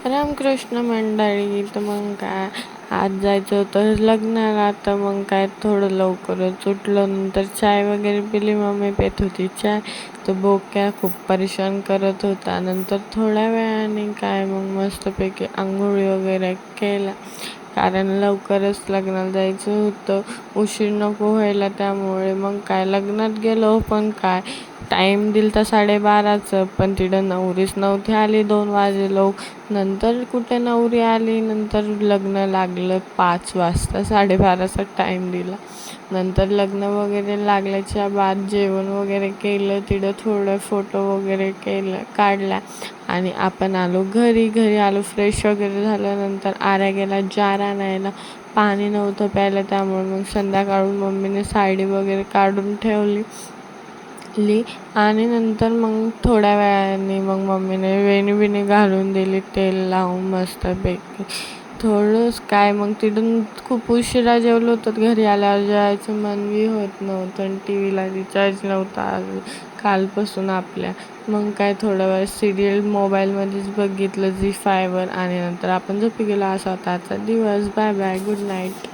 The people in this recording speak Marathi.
रामकृष्ण मंडळी. तर मग काय, आज जायचं होतं लग्नाला. तर मग काय थोडं लवकरच उठलो. नंतर चाय वगैरे पिली. मम्मी पेत होती चाय. तर बोक्या खूप परेशान करत होता. नंतर थोड्या वेळाने काय मग मस्तपैकी आंघोळी वगैरे केला, कारण लवकरच लग्नाला जायचं होतं, उशीर नको व्हायला. त्यामुळे मग काय लग्नात गेलो. पण काय टाईम दिलता 12:30चं, पण तिथं नवरीच नव्हती आली. 2 वाजलो. नंतर कुठे नवरी आली. नंतर लग्न लागलं 5 वाजता. 12:30चा टाईम दिला. नंतर लग्न वगैरे लागल्याच्या बाद जेवण वगैरे केलं. तिथं थोडं फोटो वगैरे काढला आणि आपण आलो घरी. आलो, फ्रेश वगैरे झालं. नंतर आर्या गेला जार आणायला. पाणी नव्हतं प्यायला, त्यामुळे मग संध्याकाळून मम्मीने साडी वगैरे काढून ठेवली आणि नंतर मग थोड्या वेळाने मग मम्मीने वेणी बिणी घालून दिली, तेल लावून मस्तपैकी. थोडंच काय मग तिथून खूप उशिरा जेवलो होतो. घरी आल्यावर जेवायचं मन बी होत नव्हतं आणि टीव्हीला रिचार्ज नव्हता कालपासून आपल्या. मग काय थोडा वेळ सिरियल मोबाईलमध्येच बघितलं, झी5वर. आणि नंतर आपण झोपी गेलो. असा होता आजचा दिवस. Bye bye, good night.